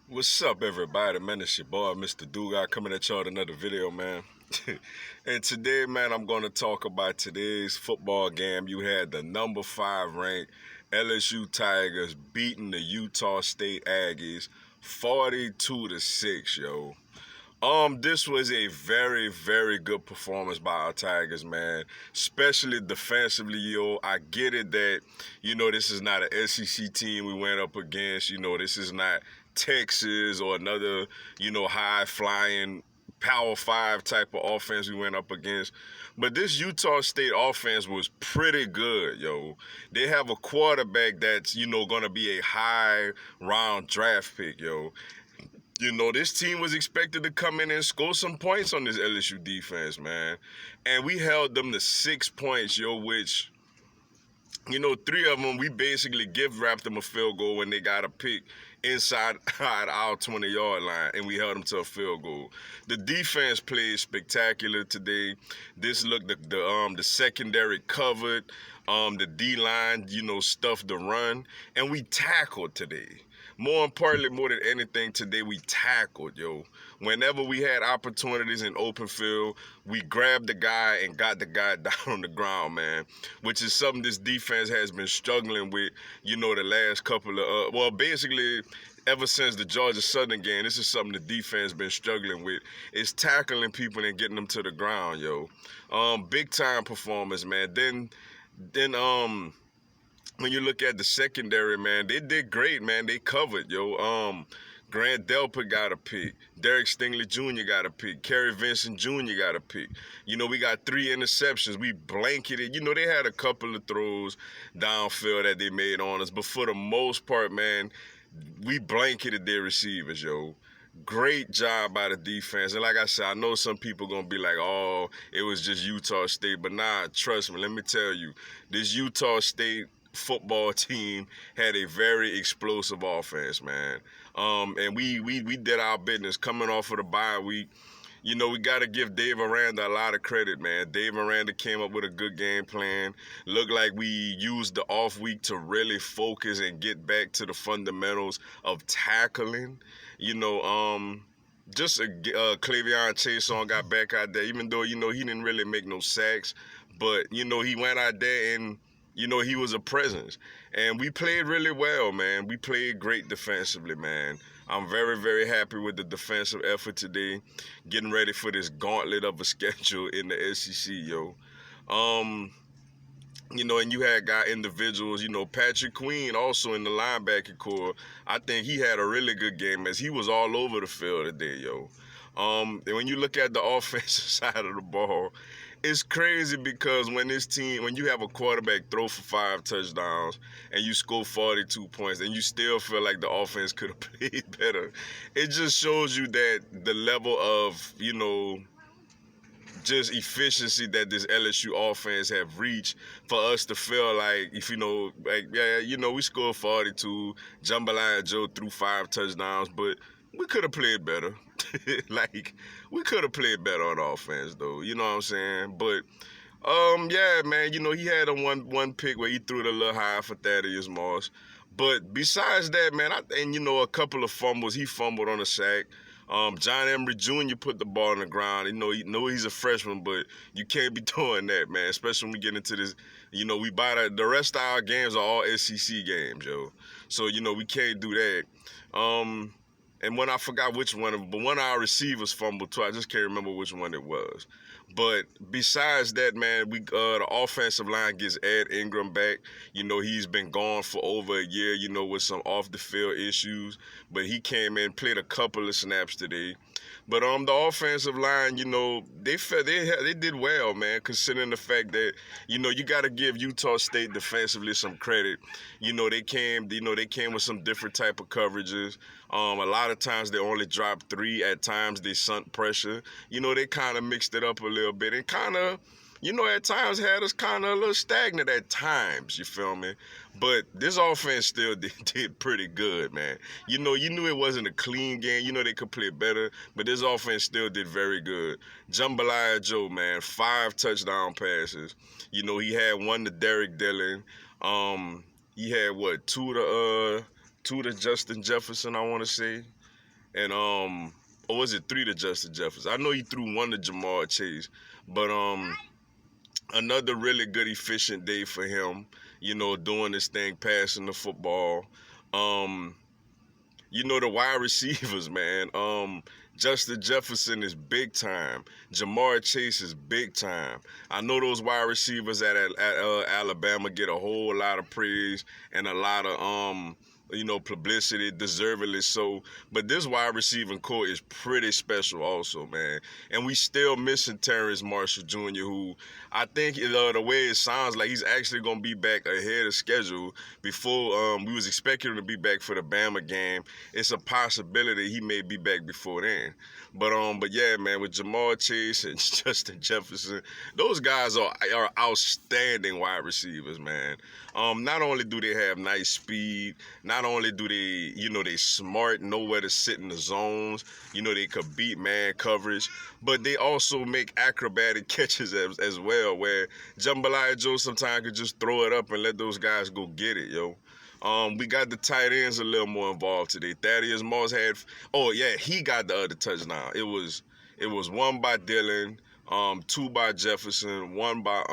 What's up, everybody? Man, it's your boy, Mr. Dugai, coming at y'all with another video, man. And today, man, I'm going to talk about today's football game. You had the number 5 ranked LSU Tigers beating the Utah State Aggies 42-6, yo. This was a very, very good performance by our Tigers, man. Especially defensively, yo. I get it that, this is not an SEC team we went up against. This is not Texas or another, high-flying Power 5 type of offense we went up against. But this Utah State offense was pretty good, yo. They have a quarterback that's, going to be a high round draft pick, yo. This team was expected to come in and score some points on this LSU defense, man. And we held them to 6 points, yo, which, 3 of them, we basically wrapped them a field goal when they got a pick inside our 20-yard line, and we held them to a field goal. The defense played spectacular today. This looked, the secondary covered, the D-line, stuffed the run, and we tackled today. More importantly, more than anything, today we tackled, yo. Whenever we had opportunities in open field, we grabbed the guy and got the guy down on the ground, man, which is something this defense has been struggling with, the last couple of, basically, ever since the Georgia Southern game, this is something the defense been struggling with. It's tackling people and getting them to the ground, yo. Big time performance, man. Then when you look at the secondary, man, they did great, man. They covered, yo. Grant Delpit got a pick. Derek Stingley Jr. got a pick. Kerry Vincent Jr. got a pick. We got 3 interceptions. We blanketed. They had a couple of throws downfield that they made on us. But for the most part, man, we blanketed their receivers, yo. Great job by the defense. And like I said, I know some people going to be like, oh, it was just Utah State. But nah, trust me, let me tell you, this Utah State football team had a very explosive offense, man. And we did our business coming off of the bye week. We got to give Dave Aranda a lot of credit, man. Dave Aranda came up with a good game plan. Looked like we used the off week to really focus and get back to the fundamentals of tackling. Just Clavion Chason got back out there, even though, he didn't really make no sacks. But, he went out there and, he was a presence. And we played really well, man. We played great defensively, man. I'm very, very happy with the defensive effort today. Getting ready for this gauntlet of a schedule in the SEC, yo. And you had individuals, Patrick Queen also in the linebacker core. I think he had a really good game as he was all over the field today, yo. And when you look at the offensive side of the ball, it's crazy because when you have a quarterback throw for 5 touchdowns and you score 42 points and you still feel like the offense could have played better, it just shows you that the level of, just efficiency that this LSU offense have reached for us to feel like, if we scored 42, Jambalaya Joe threw 5 touchdowns, but we could have played better. Like, we could have played better on offense, though. You know what I'm saying? But, yeah, man, he had a one pick where he threw it a little high for Thaddeus Moss. But besides that, man, a couple of fumbles. He fumbled on a sack. John Emery Jr. put the ball on the ground. He's a freshman, but you can't be doing that, man, especially when we get into this. The rest of our games are all SEC games, yo. So, we can't do that. And when I forgot which one, but one of our receivers fumbled too. I just can't remember which one it was. But besides that, man, the offensive line gets Ed Ingram back. He's been gone for over a year, with some off the field issues. But he came in, played a couple of snaps today. But the offensive line, they did well, man, considering the fact that, you got to give Utah State defensively some credit. They came with some different type of coverages. A lot of times they only dropped 3. At times they sunk pressure. They kind of mixed it up a little bit and kind of, at times had us kind of a little stagnant at times, you feel me? But this offense still did pretty good, man. You knew it wasn't a clean game. They could play better, but this offense still did very good. Jambalaya Joe, man, 5 touchdown passes. He had 1 to Derek Dillon. He had, 2 to Justin Jefferson, I want to say. and or was it 3 to Justin Jefferson? I know he threw 1 to Jamar Chase, but another really good efficient day for him. Doing this thing, passing the football. Um, the wide receivers, man. Justin Jefferson is big time. Jamar Chase is big time. I know those wide receivers at Alabama get a whole lot of praise and a lot of publicity, deservedly so. But this wide receiving core is pretty special, also, man. And we still missing Terrence Marshall Jr., who I think the way it sounds like he's actually gonna be back ahead of schedule. Before we was expecting him to be back for the Bama game. It's a possibility he may be back before then. But yeah, man, with Jamar Chase and Justin Jefferson, those guys are outstanding wide receivers, man. Not only do they have nice speed, not only do they, they smart, know where to sit in the zones, they could beat man coverage, but they also make acrobatic catches as well, where Jambalaya Joe sometimes could just throw it up and let those guys go get it, yo. We got the tight ends a little more involved today. Thaddeus Moss had, oh yeah, he got the other touchdown. It was 1 by Dillon, 2 by Jefferson, 1 by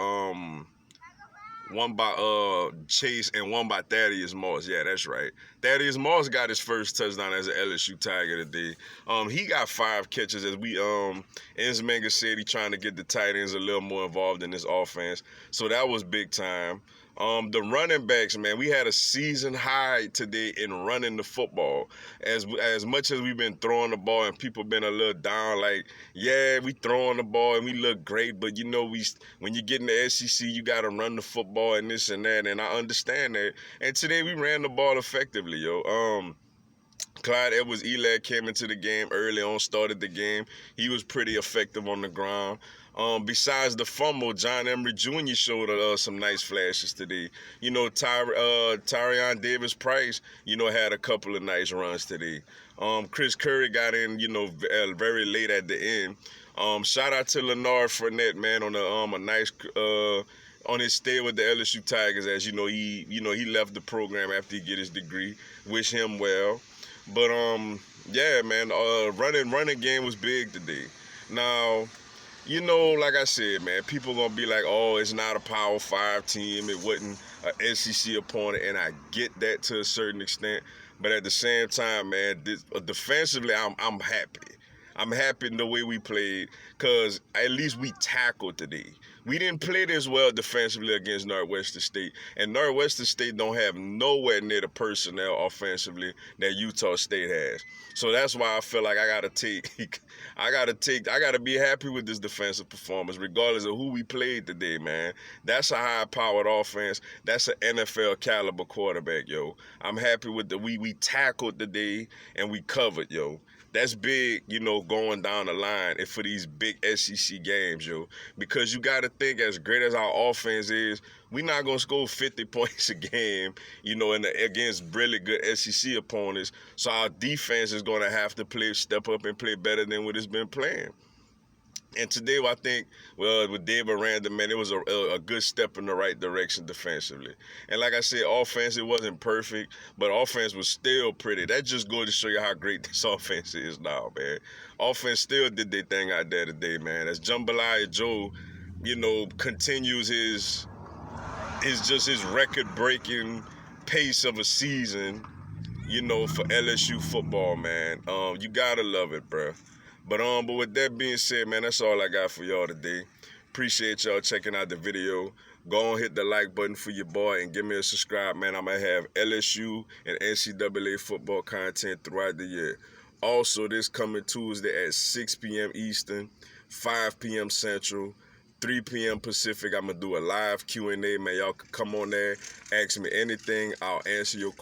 Chase, and 1 by Thaddeus Moss. Yeah, that's right. Thaddeus Moss got his first touchdown as an LSU Tiger today. He got 5 catches, as Ensminger said, he trying to get the tight ends a little more involved in this offense. So that was big time. The running backs, man, we had a season high today in running the football. As much as we've been throwing the ball and people been a little down, like, yeah, we throwing the ball and we look great, but when you get in the SEC, you got to run the football and this and that, and I understand that. And today we ran the ball effectively, yo. Clyde Edwards-Helaire came into the game early on, started the game. He was pretty effective on the ground. Besides the fumble, John Emery Jr. showed some nice flashes today. Tyrion Davis-Price, had a couple of nice runs today. Chris Curry got in, very late at the end. Shout out to Leonard Fournette, man, on a nice on his stay with the LSU Tigers. As he left the program after he get his degree. Wish him well. But yeah, man, running game was big today. Now, like I said, man, people gonna be like, oh, it's not a Power 5 team. It wasn't an SEC opponent, and I get that to a certain extent. But at the same time, man, defensively, I'm happy. I'm happy in the way we played, because at least we tackled today. We didn't play this well defensively against Northwestern State, and Northwestern State don't have nowhere near the personnel offensively that Utah State has. So that's why I feel like I gotta be happy with this defensive performance, regardless of who we played today, man. That's a high-powered offense. That's an NFL caliber quarterback, yo. I'm happy with we tackled today and we covered, yo. That's big, going down the line and for these big SEC games, yo. Because you got to think, as great as our offense is, we're not going to score 50 points a game, against really good SEC opponents. So our defense is going to have to step up and play better than what it's been playing. And today, I think, with Dave Aranda, man, it was a good step in the right direction defensively. And like I said, offense, it wasn't perfect, but offense was still pretty. That just goes to show you how great this offense is now, man. Offense still did their thing out there today, man. As Jambalaya Joe, continues his record-breaking pace of a season, for LSU football, man. You gotta love it, bruh. But with that being said, man, that's all I got for y'all today. Appreciate y'all checking out the video. Go on, hit the like button for your boy and give me a subscribe, man. I'm going to have LSU and NCAA football content throughout the year. Also, this coming Tuesday at 6 p.m. Eastern, 5 p.m. Central, 3 p.m. Pacific, I'm going to do a live Q&A, man. Y'all can come on there, ask me anything. I'll answer your questions.